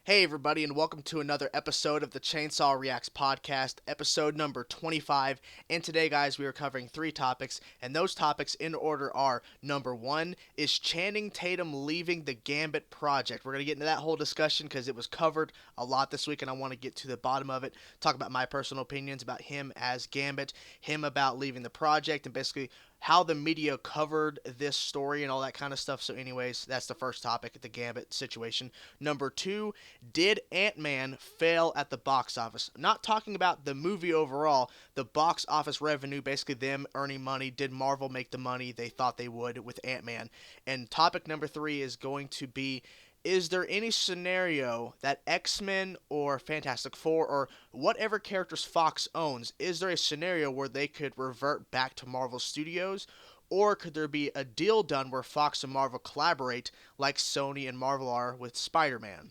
Hey, everybody, and welcome to another episode of the Chainsaw Reacts podcast, episode number 25. And today, guys, we are covering three topics, and those topics in order are number one, is Channing Tatum leaving the Gambit project? We're going to get into that whole discussion because it was covered a lot this week, and I want to get to the bottom of it, talk about my personal opinions about him as Gambit, him about leaving the project, and basically how the media covered this story and all that kind of stuff. So, anyways, that's the first topic, the Gambit situation. Number two, did Ant-Man fail at the box office? I'm not talking about the movie overall, the box office revenue, basically them earning money. Did Marvel make the money they thought they would with Ant-Man? And topic number three is going to be, is there any scenario that X-Men or Fantastic Four or whatever characters Fox owns, is there a scenario where they could revert back to Marvel Studios? Or could there be a deal done where Fox and Marvel collaborate like Sony and Marvel are with Spider-Man?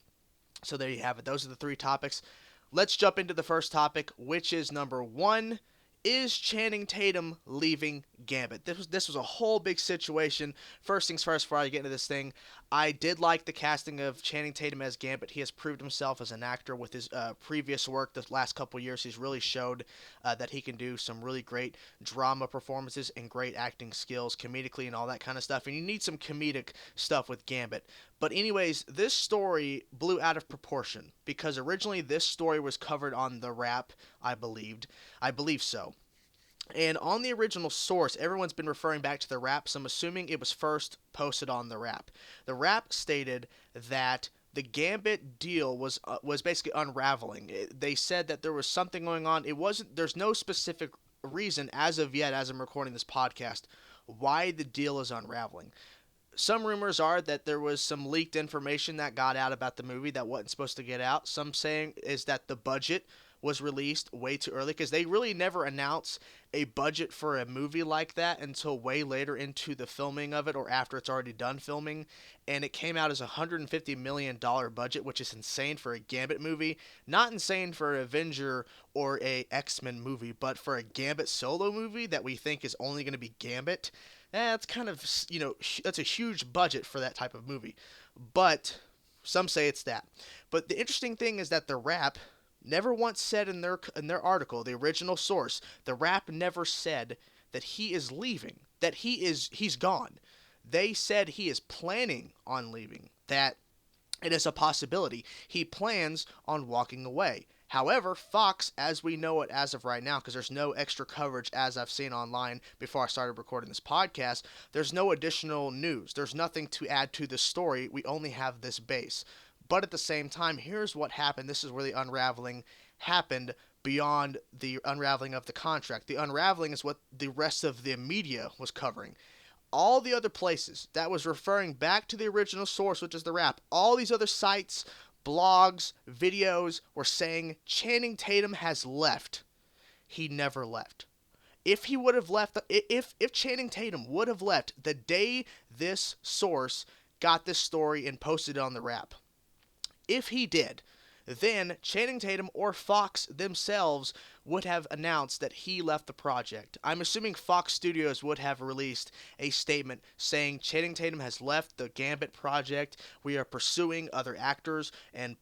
So there you have it. Those are the three topics. Let's jump into the first topic, which is number one. Is Channing Tatum leaving Gambit? This was a whole big situation. First things first, before I get into this thing, I did like the casting of Channing Tatum as Gambit. He has proved himself as an actor with his previous work the last couple of years. He's really showed that he can do some really great drama performances and great acting skills comedically and all that kind of stuff. And you need some comedic stuff with Gambit. But anyways, this story blew out of proportion because originally this story was covered on The Wrap, I believed. I believe so. And on the original source, everyone's been referring back to The Wrap, so I'm assuming it was first posted on The Wrap. The Wrap stated that the Gambit deal was basically unraveling. They said that there was something going on. It wasn't. There's no specific reason as of yet, as I'm recording this podcast, why the deal is unraveling. Some rumors are that there was some leaked information that got out about the movie that wasn't supposed to get out. Some saying is that the budget was released way too early because they really never announce a budget for a movie like that until way later into the filming of it or after it's already done filming. And it came out as a $150 million budget, which is insane for a Gambit movie. Not insane for an Avenger or a X-Men movie, but for a Gambit solo movie that we think is only going to be Gambit, that's kind of, that's a huge budget for that type of movie. But some say it's that. But the interesting thing is that The Wrap never once said in their article, the original source, The Wrap never said that he is leaving, that he's gone. They said he is planning on leaving, that it is a possibility. He plans on walking away. However, Fox, as we know it as of right now, because there's no extra coverage as I've seen online before I started recording this podcast, there's no additional news. There's nothing to add to the story. We only have this base. But at the same time, here's what happened. This is where the unraveling happened beyond the unraveling of the contract. The unraveling is what the rest of the media was covering. All the other places that was referring back to the original source, which is The Wrap, all these other sites, blogs, videos were saying Channing Tatum has left. He never left. If he would have left, if Channing Tatum would have left the day this source got this story and posted it on The Wrap, if he did, then Channing Tatum or Fox themselves would have announced that he left the project. I'm assuming Fox Studios would have released a statement saying Channing Tatum has left the Gambit project. We are pursuing other actors and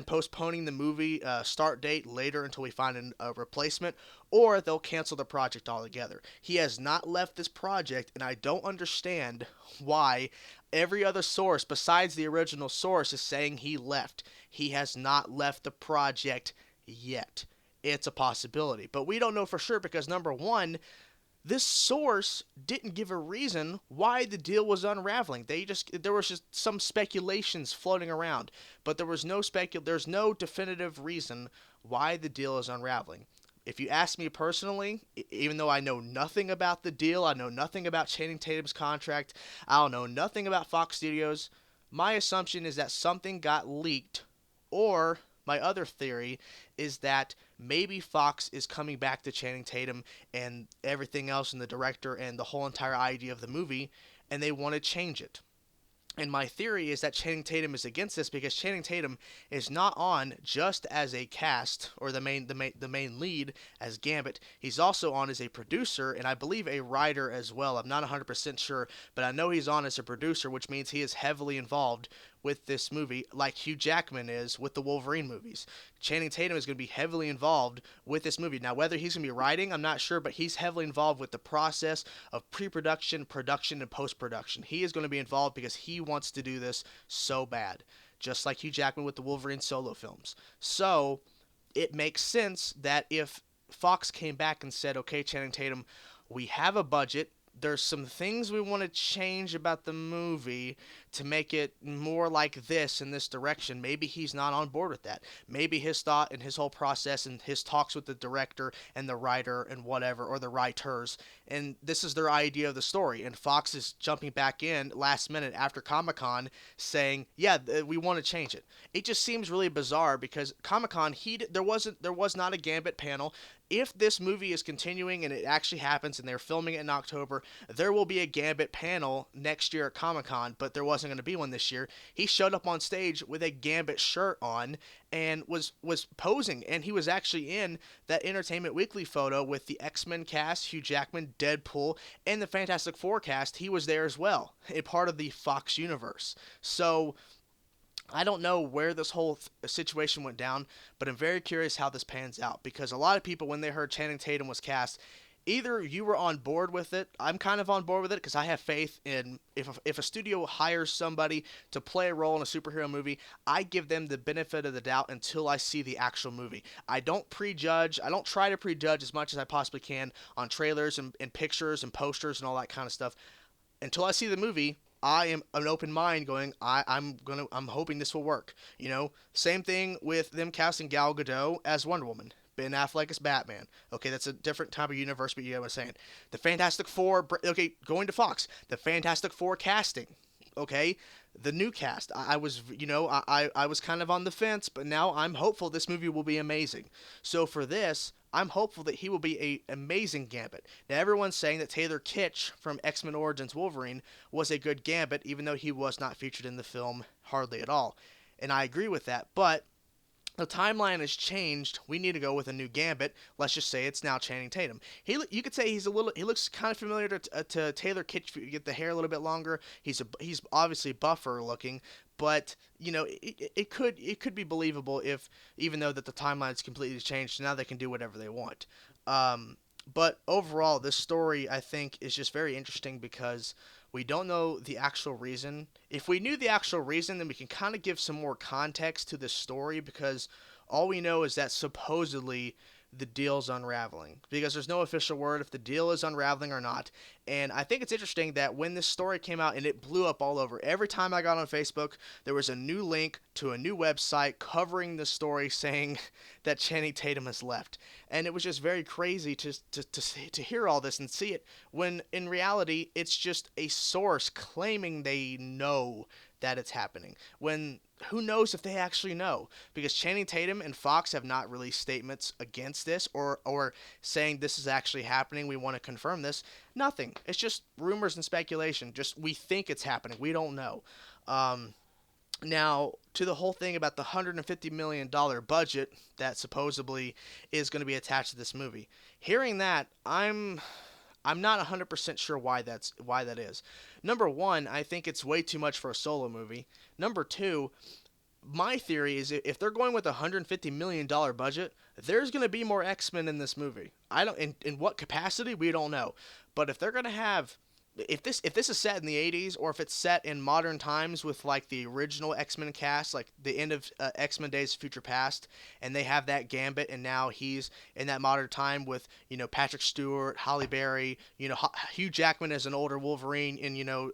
postponing the movie start date later until we find a replacement, or they'll cancel the project altogether. He has not left this project, and I don't understand why every other source besides the original source is saying he left. He has not left the project yet. It's a possibility, but we don't know for sure because number one, this source didn't give a reason why the deal was unraveling. There was just some speculations floating around, but there's no definitive reason why the deal is unraveling. If you ask me personally, even though I know nothing about the deal, I know nothing about Channing Tatum's contract, I don't know nothing about Fox Studios, my assumption is that something got leaked, or my other theory is that maybe Fox is coming back to Channing Tatum and everything else in the director and the whole entire idea of the movie, and they want to change it. And my theory is that Channing Tatum is against this because Channing Tatum is not on just as a cast or the main lead as Gambit. He's also on as a producer and I believe a writer as well. I'm not 100% sure, but I know he's on as a producer, which means he is heavily involved with this movie, like Hugh Jackman is with the Wolverine movies. Channing Tatum is going to be heavily involved with this movie. Now, whether he's going to be writing, I'm not sure, but he's heavily involved with the process of pre-production, production, and post-production. He is going to be involved because he wants to do this so bad, just like Hugh Jackman with the Wolverine solo films. So, it makes sense that if Fox came back and said, okay, Channing Tatum, we have a budget. There's some things we want to change about the movie to make it more like this in this direction. Maybe he's not on board with that. Maybe his thought and his whole process and his talks with the director and the writer and whatever, or the writers, and this is their idea of the story. And Fox is jumping back in last minute after Comic-Con saying, yeah, we want to change it. It just seems really bizarre because Comic-Con, there was not a Gambit panel. If this movie is continuing and it actually happens and they're filming it in October, there will be a Gambit panel next year at Comic-Con, but there wasn't going to be one this year. He showed up on stage with a Gambit shirt on and was posing, and he was actually in that Entertainment Weekly photo with the X-Men cast, Hugh Jackman, Deadpool, and the Fantastic Four cast. He was there as well, a part of the Fox universe. So I don't know where this whole situation went down, but I'm very curious how this pans out, because a lot of people, when they heard Channing Tatum was cast, either you were on board with it. I'm kind of on board with it because I have faith in if a studio hires somebody to play a role in a superhero movie, I give them the benefit of the doubt until I see the actual movie. I don't prejudge. I don't try to prejudge as much as I possibly can on trailers and pictures and posters and all that kind of stuff. Until I see the movie, I am an open mind going, I'm hoping this will work. You know, same thing with them casting Gal Gadot as Wonder Woman. Ben Affleck as Batman. Okay, that's a different type of universe, but you know what I'm saying. The Fantastic Four, okay, going to Fox. The Fantastic Four casting. Okay, the new cast. I was kind of on the fence, but now I'm hopeful this movie will be amazing. So for this, I'm hopeful that he will be an amazing Gambit. Now, everyone's saying that Taylor Kitsch from X-Men Origins Wolverine was a good Gambit, even though he was not featured in the film hardly at all. And I agree with that, but the timeline has changed. We need to go with a new Gambit. Let's just say it's now Channing Tatum. You could say he looks kind of familiar to Taylor Kitsch. You get the hair a little bit longer. He's obviously buffer looking, but you know it could be believable if, even though that the timeline's completely changed, now they can do whatever they want. But overall, this story, I think, is just very interesting because we don't know the actual reason. If we knew the actual reason, then we can kind of give some more context to the story, because all we know is that supposedly the deal's unraveling, because there's no official word if the deal is unraveling or not. And I think it's interesting that when this story came out and it blew up all over, every time I got on Facebook, there was a new link to a new website covering the story saying that Channing Tatum has left. And it was just very crazy to hear all this and see it, when in reality it's just a source claiming they know that it's happening, when who knows if they actually know, because Channing Tatum and Fox have not released statements against this or saying this is actually happening, we want to confirm this. Nothing. It's just rumors and speculation. Just we think it's happening. We don't know. Now, to the whole thing about the $150 million budget that supposedly is going to be attached to this movie. Hearing that, I'm not 100% sure why that is. Number one, I think it's way too much for a solo movie. Number two, my theory is if they're going with a $150 million budget, there's going to be more X-Men in this movie. In what capacity, we don't know. But if they're going to have, if this is set in the 80s, or if it's set in modern times with like the original X-Men cast, like the end of X-Men Days of Future Past, and they have that Gambit, and now he's in that modern time with, you know, Patrick Stewart, Halle Berry, you know, Hugh Jackman as an older Wolverine, and, you know,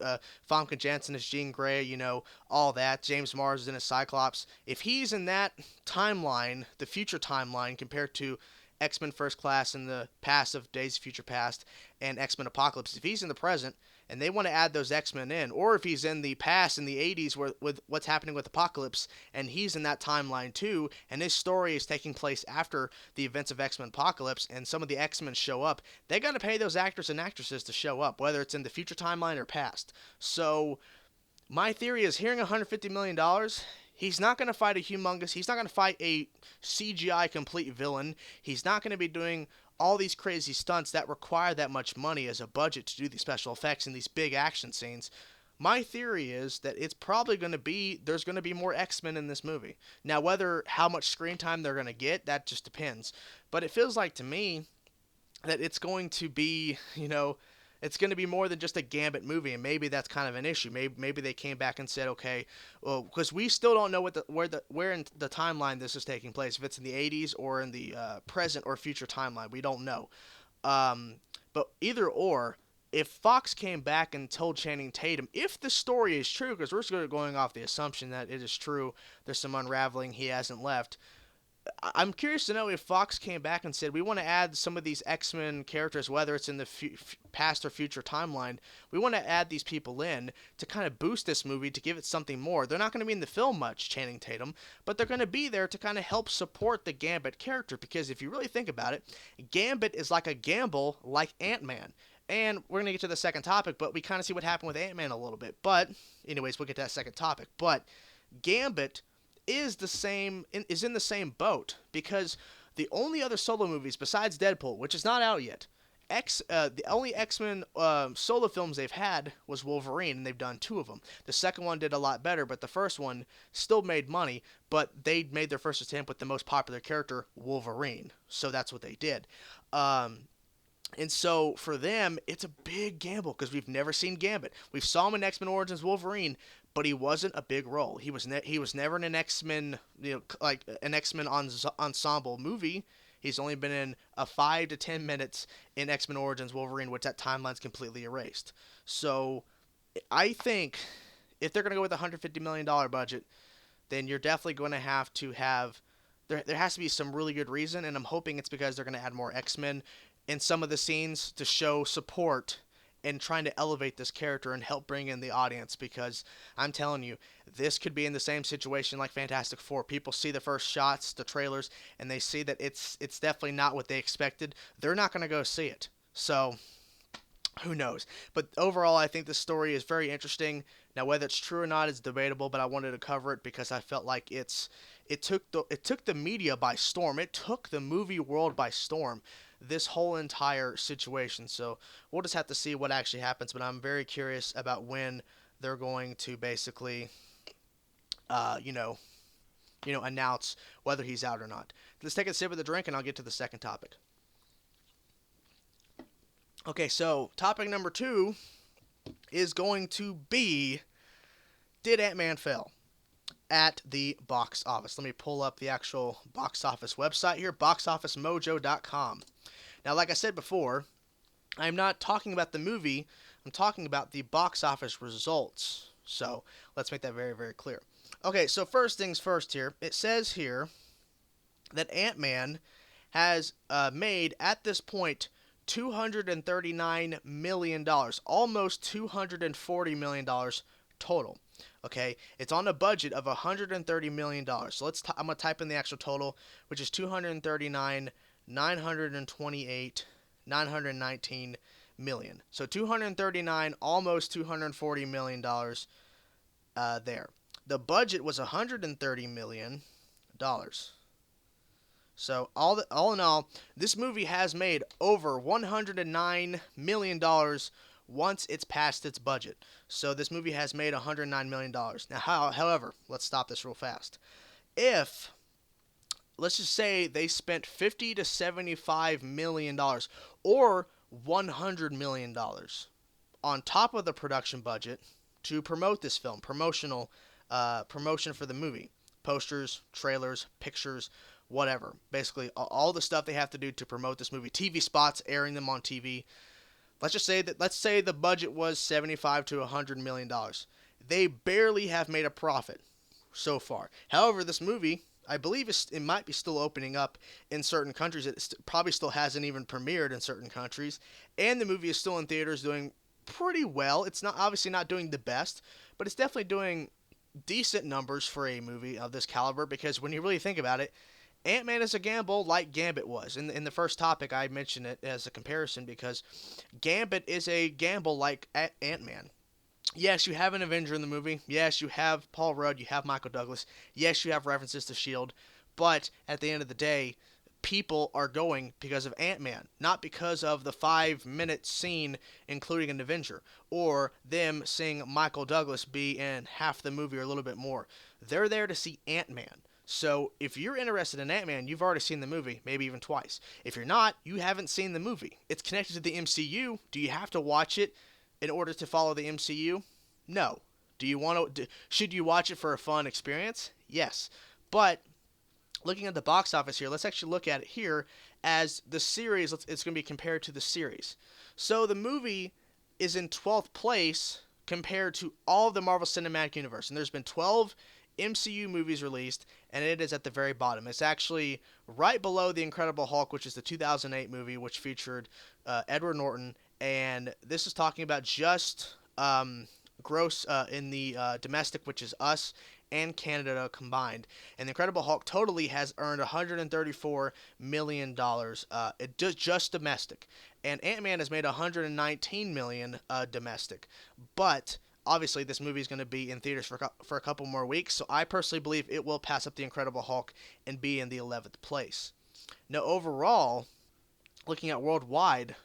Famke Janssen as Jean Grey, you know, all that. James Mars is in a Cyclops. If he's in that timeline, the future timeline, compared to X-Men First Class in the past of Days of Future Past and X-Men Apocalypse, if he's in the present and they want to add those X-Men in, or if he's in the past in the 80s with what's happening with Apocalypse and he's in that timeline too, and his story is taking place after the events of X-Men Apocalypse and some of the X-Men show up, they got to pay those actors and actresses to show up, whether it's in the future timeline or past. So my theory is, hearing $150 million, he's not going to fight he's not going to fight a CGI complete villain. He's not going to be doing all these crazy stunts that require that much money as a budget to do these special effects and these big action scenes. My theory is that it's probably going to be there's going to be more X-Men in this movie. Now, whether how much screen time they're going to get, that just depends. But it feels like to me that it's going to be, it's going to be more than just a Gambit movie, and maybe that's kind of an issue. Maybe they came back and said, okay, well, because we still don't know where in the timeline this is taking place. If it's in the 80s or in the present or future timeline, we don't know. Um, but either or, if Fox came back and told Channing Tatum, if the story is true, because we're just going off the assumption that it is true, there's some unraveling, he hasn't left. I'm curious to know if Fox came back and said, we want to add some of these X-Men characters, whether it's in the past or future timeline. We want to add these people in to kind of boost this movie, to give it something more. They're not going to be in the film much, Channing Tatum, but they're going to be there to kind of help support the Gambit character. Because if you really think about it, Gambit is like a gamble like Ant-Man. And we're going to get to the second topic, but we kind of see what happened with Ant-Man a little bit. But anyways, we'll get to that second topic. But Gambit is in the same boat, because the only other solo movies besides Deadpool, which is not out yet, the only X-Men solo films they've had was Wolverine, and they've done 2 of them. The second one did a lot better, but the first one still made money, but they made their first attempt with the most popular character, Wolverine. So that's what they did. And so for them, it's a big gamble, because we've never seen Gambit. We saw him in X-Men Origins Wolverine, but he wasn't a big role. He was never in an X-Men, like an X-Men ensemble movie. He's only been in a 5 to 10 minutes in X-Men Origins Wolverine, which that timeline's completely erased. So I think if they're going to go with a $150 million budget, then you're definitely going to have there has to be some really good reason, and I'm hoping it's because they're going to add more X-Men in some of the scenes to show support and trying to elevate this character and help bring in the audience, because I'm telling you, this could be in the same situation like Fantastic Four. People see the first shots, the trailers, and they see that it's definitely not what they expected. They're not going to go see it. So who knows? But overall, I think this story is very interesting. Now, whether it's true or not is debatable, but I wanted to cover it because I felt like it took the media by storm. It took the movie world by storm, this whole entire situation. So we'll just have to see what actually happens, but I'm very curious about when they're going to basically announce whether he's out or not. Let's take a sip of the drink and I'll get to the second topic. Okay, so topic number 2 is going to be, did Ant-Man fail at the box office? Let me pull up the actual box office website here, boxofficemojo.com. Now, like I said before, I'm not talking about the movie, I'm talking about the box office results. So let's make that very, very clear. Okay, so first things first here. It says here that Ant-Man has made, at this point, $239 million, almost $240 million total. Okay, it's on a budget of $130 million. So I'm going to type in the actual total, which is 239, 928, 919 million. So 239, almost $240 million there. The budget was $130 million. So all in all, this movie has made over $109 million once it's past its budget. So this movie has made $109 million. Now, however, let's stop this real fast. If, let's just say they spent $50 to $75 million or $100 million on top of the production budget to promote this film, promotion for the movie, posters, trailers, pictures, whatever. Basically, all the stuff they have to do to promote this movie, TV spots, airing them on TV. Let's say the budget was $75 to $100 million. They barely have made a profit so far. However, this movie, I believe it might be still opening up in certain countries. It probably still hasn't even premiered in certain countries. And the movie is still in theaters doing pretty well. It's not obviously not doing the best, but it's definitely doing decent numbers for a movie of this caliber, because when you really think about it, Ant-Man is a gamble like Gambit was. In the first topic, I mentioned it as a comparison because Gambit is a gamble like Ant-Man. Yes, you have an Avenger in the movie. Yes, you have Paul Rudd. You have Michael Douglas. Yes, you have references to S.H.I.E.L.D. But at the end of the day, people are going because of Ant-Man, not because of the 5-minute scene including an Avenger, or them seeing Michael Douglas be in half the movie or a little bit more. They're there to see Ant-Man. So if you're interested in Ant-Man, you've already seen the movie, maybe even twice. If you're not, you haven't seen the movie. It's connected to the MCU. Do you have to watch it in order to follow the MCU? No. Do you want to? Should you watch it for a fun experience? Yes. But looking at the box office here, let's actually look at it here as the series. It's going to be compared to the series. So the movie is in 12th place compared to all of the Marvel Cinematic Universe. And there's been 12 MCU movies released, and it is at the very bottom. It's actually right below The Incredible Hulk, which is the 2008 movie, which featured Edward Norton. And this is talking about just gross in the domestic, which is us and Canada combined. And The Incredible Hulk totally has earned $134 million just domestic. And Ant-Man has made $119 million domestic. But obviously this movie is going to be in theaters for a couple more weeks, so I personally believe it will pass up The Incredible Hulk and be in the 11th place. Now overall, looking at worldwide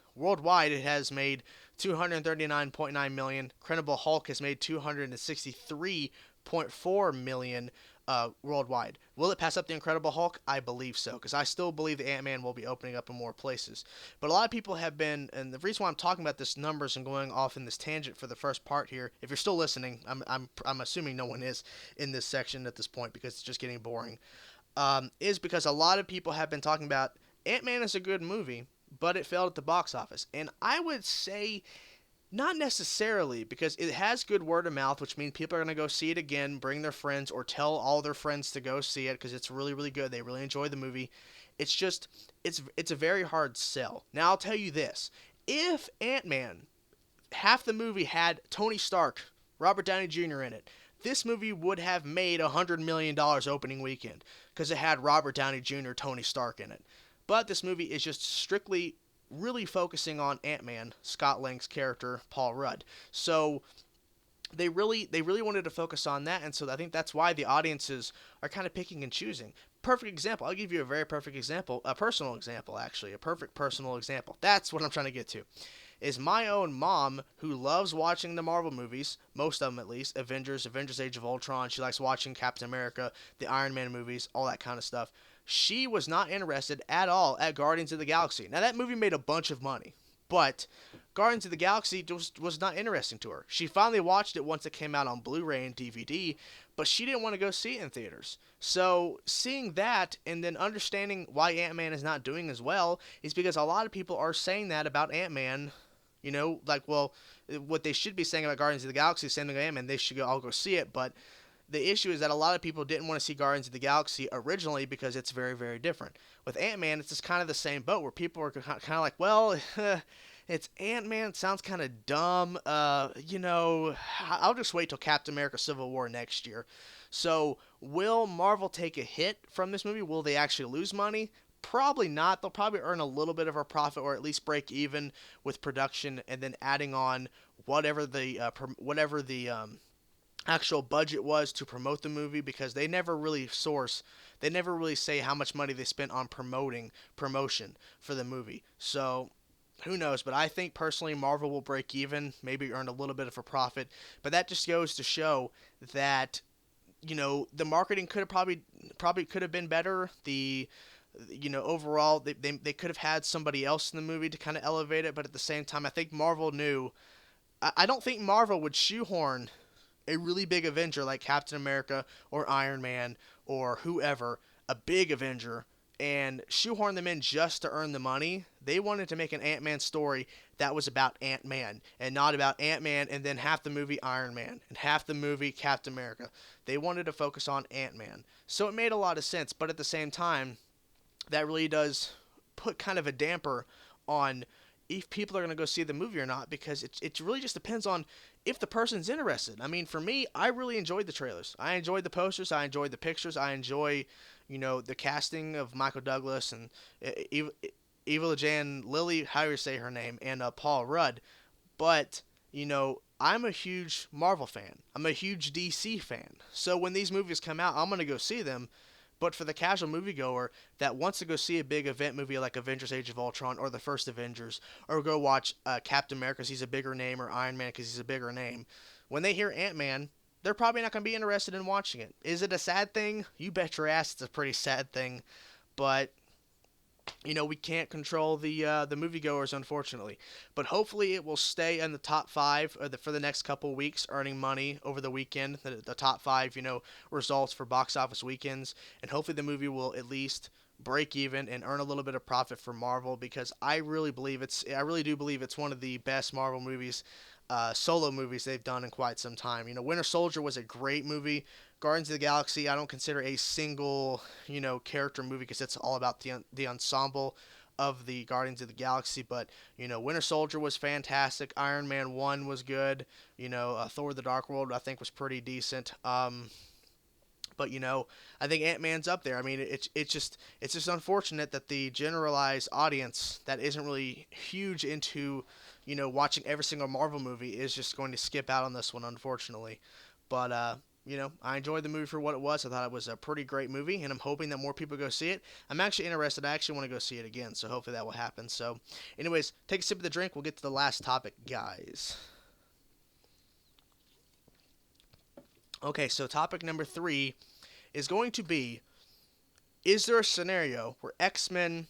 it has made $239.9 million. Incredible Hulk has made $263.4 million worldwide. Will it pass up The Incredible Hulk? I believe so, because I still believe the Ant-Man will be opening up in more places. But a lot of people have been, and the reason why I'm talking about this numbers and going off in this tangent for the first part here, if you're still listening, I'm assuming no one is in this section at this point because it's just getting boring, is because a lot of people have been talking about Ant-Man is a good movie, but it failed at the box office. And I would say not necessarily, because it has good word of mouth, which means people are going to go see it again, bring their friends, or tell all their friends to go see it because it's really, really good. They really enjoy the movie. It's just, it's a very hard sell. Now, I'll tell you this. If Ant-Man, half the movie had Tony Stark, Robert Downey Jr. in it, this movie would have made $100 million opening weekend because it had Robert Downey Jr., Tony Stark in it. But this movie is just strictly really focusing on Ant-Man, Scott Lang's character, Paul Rudd. So they really wanted to focus on that, and so I think that's why the audiences are kind of picking and choosing. Perfect example. I'll give you a very perfect example, a personal example actually, a perfect personal example. That's what I'm trying to get to. Is my own mom, who loves watching the Marvel movies, most of them at least, Avengers Age of Ultron. She likes watching Captain America, the Iron Man movies, all that kind of stuff. She was not interested at all at Guardians of the Galaxy. Now, that movie made a bunch of money, but Guardians of the Galaxy was not interesting to her. She finally watched it once it came out on Blu-ray and DVD, but she didn't want to go see it in theaters. So seeing that and then understanding why Ant-Man is not doing as well is because a lot of people are saying that about Ant-Man. You know, like, well, what they should be saying about Guardians of the Galaxy, same thing with Ant-Man, they should all go see it, but the issue is that a lot of people didn't want to see Guardians of the Galaxy originally because it's very, very different. With Ant-Man, it's just kind of the same boat where people are kind of like, well, it's Ant-Man, it sounds kind of dumb. I'll just wait till Captain America Civil War next year. So will Marvel take a hit from this movie? Will they actually lose money? Probably not. They'll probably earn a little bit of a profit, or at least break even with production, and then adding on whatever the actual budget was to promote the movie, because they never really say how much money they spent on promotion for the movie. So who knows, but I think personally Marvel will break even, maybe earn a little bit of a profit, but that just goes to show that, the marketing could have probably could have been better. Overall they could have had somebody else in the movie to kind of elevate it, but at the same time I think Marvel knew, I don't think Marvel would shoehorn a really big Avenger like Captain America or Iron Man or whoever, a big Avenger, and shoehorn them in just to earn the money. They wanted to make an Ant-Man story that was about Ant-Man and not about Ant-Man and then half the movie Iron Man and half the movie Captain America. They wanted to focus on Ant-Man. So it made a lot of sense, but at the same time, that really does put kind of a damper on if people are going to go see the movie or not, because it really just depends on if the person's interested. I mean, for me, I really enjoyed the trailers. I enjoyed the posters. I enjoyed the pictures. I enjoy, the casting of Michael Douglas and Evangeline Lilly, however you say her name, and Paul Rudd. But, I'm a huge Marvel fan. I'm a huge DC fan. So when these movies come out, I'm going to go see them. But for the casual moviegoer that wants to go see a big event movie like Avengers: Age of Ultron or the first Avengers, or go watch Captain America because he's a bigger name, or Iron Man because he's a bigger name, when they hear Ant-Man, they're probably not going to be interested in watching it. Is it a sad thing? You bet your ass it's a pretty sad thing. But we can't control the moviegoers, unfortunately. But hopefully, it will stay in the top five for the next couple weeks, earning money over the weekend. The top five, results for box office weekends, and hopefully, the movie will at least break even and earn a little bit of profit for Marvel, because I really do believe it's one of the best Marvel movies, solo movies they've done in quite some time. Winter Soldier was a great movie. Guardians of the Galaxy, I don't consider a single, character movie, because it's all about the ensemble of the Guardians of the Galaxy. But, Winter Soldier was fantastic. Iron Man 1 was good. Thor: The Dark World, I think, was pretty decent. But I think Ant-Man's up there. I mean, it's just unfortunate that the generalized audience that isn't really huge into watching every single Marvel movie is just going to skip out on this one, unfortunately. But I enjoyed the movie for what it was. I thought it was a pretty great movie, and I'm hoping that more people go see it. I'm actually interested. I actually want to go see it again, so hopefully that will happen. So, anyways, take a sip of the drink. We'll get to the last topic, guys. Okay, so topic number 3 is going to be, is there a scenario where X-Men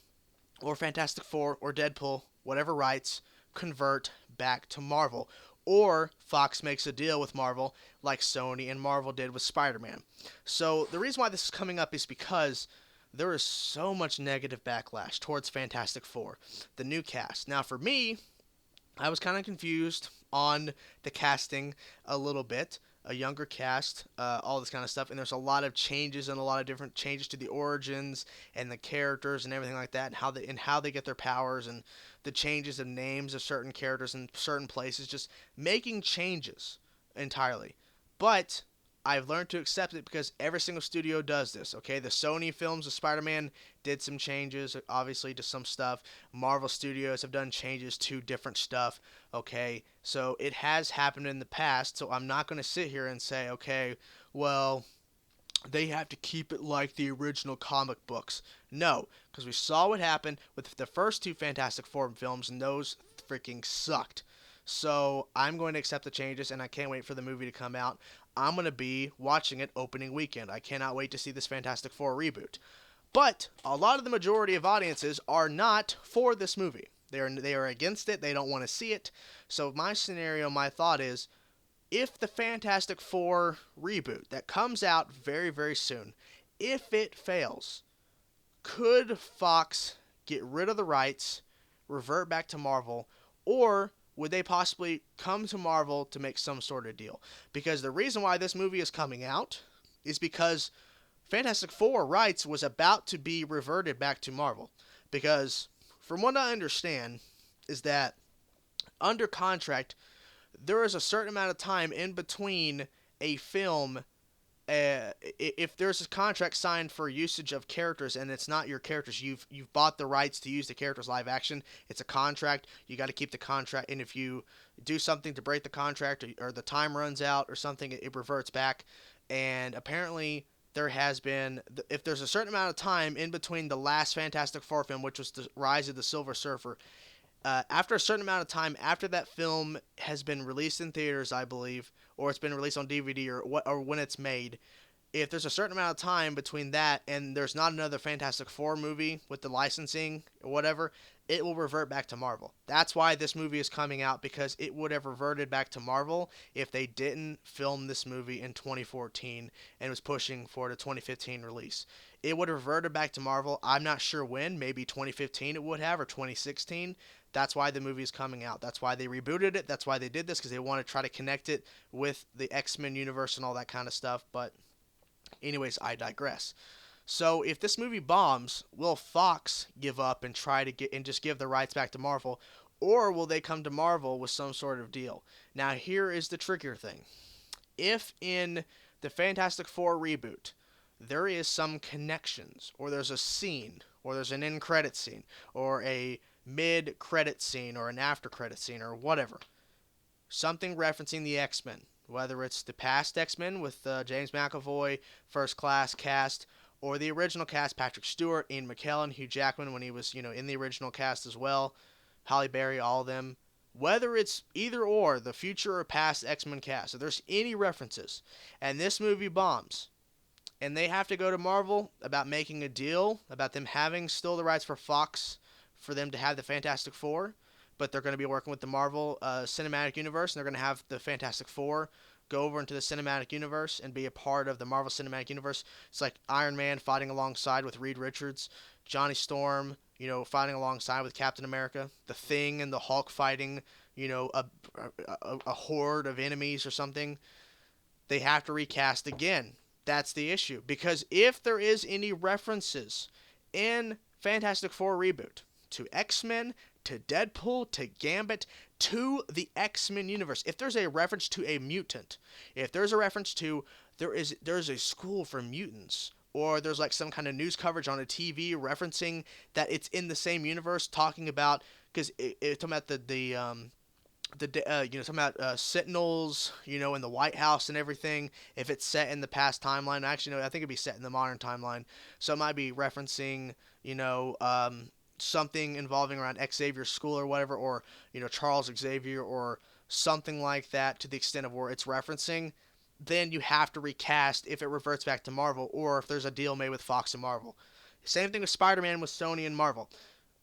or Fantastic Four or Deadpool, whatever rights, convert back to Marvel? Or Fox makes a deal with Marvel like Sony and Marvel did with Spider-Man. So the reason why this is coming up is because there is so much negative backlash towards Fantastic Four, the new cast. Now for me, I was kind of confused on the casting a little bit. A younger cast, all this kind of stuff, and there's a lot of changes and a lot of different changes to the origins and the characters and everything like that, and how they get their powers, and the changes of names of certain characters in certain places, just making changes entirely. But I've learned to accept it because every single studio does this, okay? The Sony films of Spider-Man did some changes, obviously, to some stuff. Marvel Studios have done changes to different stuff, okay? So it has happened in the past, so I'm not going to sit here and say, okay, well, they have to keep it like the original comic books. No, because we saw what happened with the first 2 Fantastic Four films, and those freaking sucked. So I'm going to accept the changes, and I can't wait for the movie to come out. I'm going to be watching it opening weekend. I cannot wait to see this Fantastic Four reboot. But a lot of the majority of audiences are not for this movie. They are against it. They don't want to see it. So my scenario, my thought is, if the Fantastic Four reboot that comes out very, very soon, if it fails, could Fox get rid of the rights, revert back to Marvel, or would they possibly come to Marvel to make some sort of deal? Because the reason why this movie is coming out is because Fantastic Four rights was about to be reverted back to Marvel. Because, from what I understand, is that under contract, there is a certain amount of time in between a film. If there's a contract signed for usage of characters and it's not your characters, you've bought the rights to use the characters live action. It's a contract. You got to keep the contract, and if you do something to break the contract, or the time runs out or something, it reverts back. And apparently there has been, if there's a certain amount of time in between the last Fantastic Four film, which was the Rise of the Silver Surfer, after a certain amount of time after that film has been released in theaters, I believe, or it's been released on DVD, or when it's made, if there's a certain amount of time between that and there's not another Fantastic Four movie with the licensing or whatever, it will revert back to Marvel. That's why this movie is coming out, because it would have reverted back to Marvel if they didn't film this movie in 2014 and was pushing for the 2015 release. It would have reverted back to Marvel. I'm not sure when. Maybe 2015 it would have, or 2016. That's why the movie is coming out. That's why they rebooted it. That's why they did this, because they want to try to connect it with the X-Men universe and all that kind of stuff. But anyways, I digress. So if this movie bombs, will Fox give up and try to get and just give the rights back to Marvel, or will they come to Marvel with some sort of deal? Now here is the trickier thing. If in the Fantastic Four reboot there is some connections, or there's a scene, or there's an end credit scene, or a mid-credit scene, or an after-credit scene, or whatever, something referencing the X-Men, whether it's the past X-Men with James McAvoy, First Class cast, or the original cast, Patrick Stewart, Ian McKellen, Hugh Jackman when he was, in the original cast as well, Halle Berry, all of them. Whether it's either or, the future or past X-Men cast, if there's any references, and this movie bombs, and they have to go to Marvel about making a deal, about them having still the rights for Fox for them to have the Fantastic Four, but they're going to be working with the Marvel Cinematic Universe, and they're going to have the Fantastic Four go over into the Cinematic Universe and be a part of the Marvel Cinematic Universe. It's like Iron Man fighting alongside with Reed Richards, Johnny Storm, fighting alongside with Captain America, The Thing and the Hulk fighting, a horde of enemies or something. They have to recast again. That's the issue. Because if there is any references in Fantastic Four reboot to X-Men, to Deadpool, to Gambit, to the X-Men universe, if there's a reference to a mutant, if there's a reference to there's a school for mutants, or there's like some kind of news coverage on a TV referencing that it's in the same universe, talking about, because it's talking about talking about Sentinels, in the White House and everything. If it's set in the past timeline, actually, no, I think it'd be set in the modern timeline. So it might be referencing, something involving around Xavier's school or whatever, or Charles Xavier or something like that, to the extent of where it's referencing. Then you have to recast if it reverts back to Marvel, or if there's a deal made with Fox and Marvel. Same thing with Spider-Man with Sony and Marvel.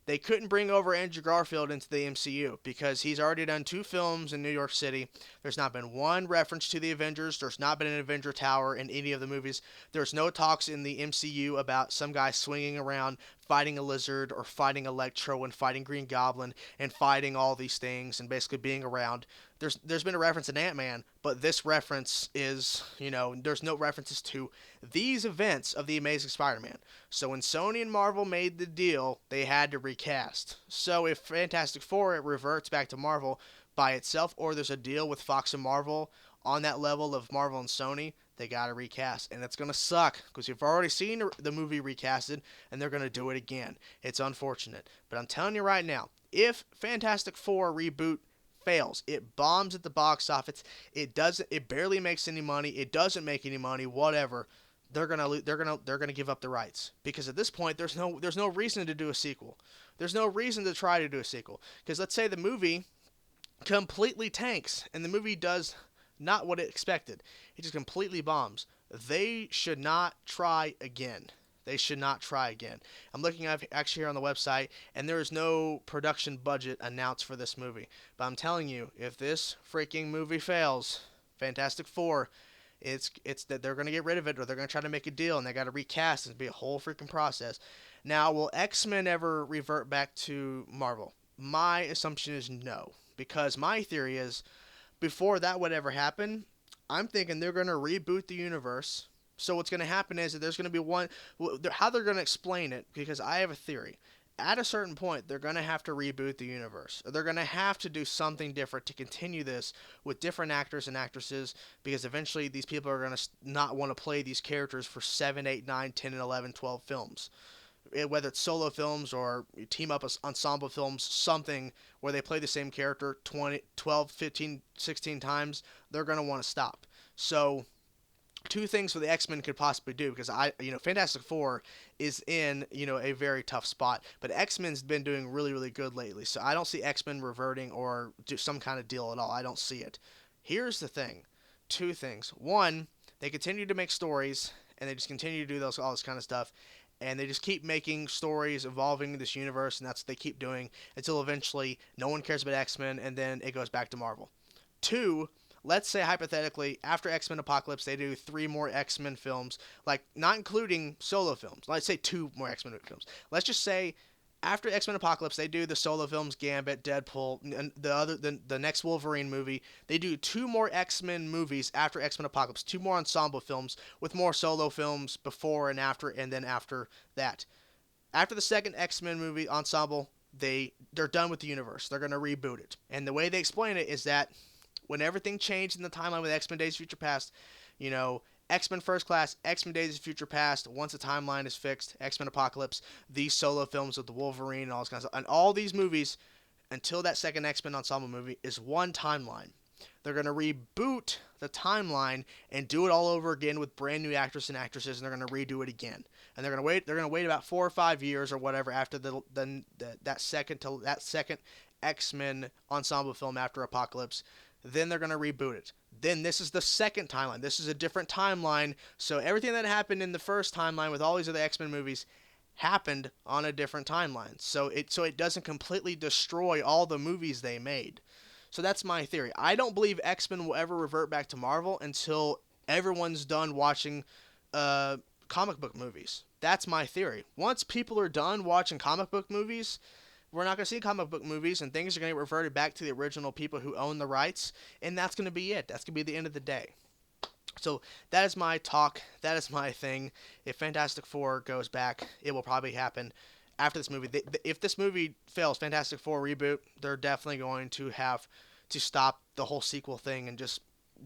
They couldn't bring over Andrew Garfield into the MCU because he's already done 2 films in New York City. There's not been one reference to the Avengers. There's not been an Avenger Tower in any of the movies. There's no talks in the MCU about some guy swinging around fighting a lizard or fighting Electro and fighting Green Goblin and fighting all these things and basically being around. There's been a reference in Ant-Man, but this reference is, there's no references to these events of the Amazing Spider-Man. So when Sony and Marvel made the deal, they had to recast. So if Fantastic Four, it reverts back to Marvel by itself, or there's a deal with Fox and Marvel on that level of Marvel and Sony, they got to recast. And it's going to suck because you've already seen the movie recasted, and they're going to do it again. It's unfortunate. But I'm telling you right now, if Fantastic Four reboot fails, it bombs at the box office, it barely makes any money, it doesn't make any money, whatever, they're gonna give up the rights, because at this point there's no reason to do a sequel. There's no reason to try to do a sequel, because let's say the movie completely tanks and the movie does not what it expected, it just completely bombs. They should not try again. They should not try again. I'm looking at actually here on the website, and there is no production budget announced for this movie. But I'm telling you, if this freaking movie fails, Fantastic Four, it's that they're going to get rid of it, or they're going to try to make a deal, and they got to recast, and it'll be a whole freaking process. Now, will X-Men ever revert back to Marvel? My assumption is no, because my theory is, before that would ever happen, I'm thinking they're going to reboot the universe. So what's going to happen is that there's going to be one, how they're going to explain it, because I have a theory. At a certain point, they're going to have to reboot the universe. Or they're going to have to do something different to continue this with different actors and actresses, because eventually these people are going to not want to play these characters for 7, 8, 9, 10, and 11, 12 films. Whether it's solo films or team up ensemble films, something where they play the same character 20, 12, 15, 16 times, they're going to want to stop. So 2 things for the X-Men could possibly do, because Fantastic Four is in, a very tough spot, but X-Men's been doing really, really good lately, so I don't see X-Men reverting or do some kind of deal at all. I don't see it. Here's the thing. 2 things. One, they continue to make stories, and they just continue to do all this kind of stuff, and they just keep making stories evolving this universe, and that's what they keep doing until eventually no one cares about X-Men, and then it goes back to Marvel. 2, let's say hypothetically, after X-Men Apocalypse, they do 3 more X-Men films, like not including solo films. Let's say 2 more X-Men films. Let's just say after X-Men Apocalypse, they do the solo films, Gambit, Deadpool, and the next Wolverine movie. They do 2 more X-Men movies after X-Men Apocalypse, 2 more ensemble films with more solo films before and after, and then after that. After the second X-Men movie ensemble, they're done with the universe. They're going to reboot it. And the way they explain it is that when everything changed in the timeline with X-Men Days of Future Past, X-Men First Class, X-Men Days of Future Past, once the timeline is fixed, X-Men Apocalypse, these solo films with the Wolverine and all this kind of stuff, and all these movies, until that second X-Men ensemble movie, is one timeline. they're going to reboot the timeline and do it all over again with brand new actors and actresses, and they're going to redo it again. And they're going to wait about 4 or 5 years or whatever after that second X-Men ensemble film after Apocalypse. Then they're going to reboot it. Then this is the second timeline. This is a different timeline. So everything that happened in the first timeline with all these other X-Men movies happened on a different timeline. So it doesn't completely destroy all the movies they made. So that's my theory. I don't believe X-Men will ever revert back to Marvel until everyone's done watching comic book movies. That's my theory. Once people are done watching comic book movies, we're not going to see comic book movies, and things are going to get reverted back to the original people who own the rights, and that's going to be it. That's going to be the end of the day. So that is my talk. That is my thing. If Fantastic Four goes back, it will probably happen after this movie. If this movie fails, Fantastic Four reboot, they're definitely going to have to stop the whole sequel thing and just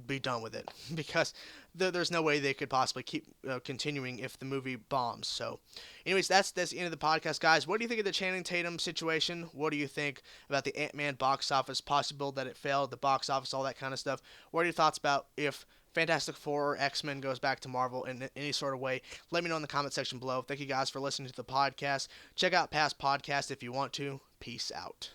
be done with it, because there's no way they could possibly keep continuing if the movie bombs. So anyways, that's the end of the podcast, guys. What do you think of the Channing Tatum situation? What do you think about the Ant-Man box office? Possible that it failed, the box office, all that kind of stuff. What are your thoughts about if Fantastic Four or X-Men goes back to Marvel in any sort of way? Let me know in the comment section below. Thank you guys for listening to the podcast. Check out past podcasts if you want to. Peace out.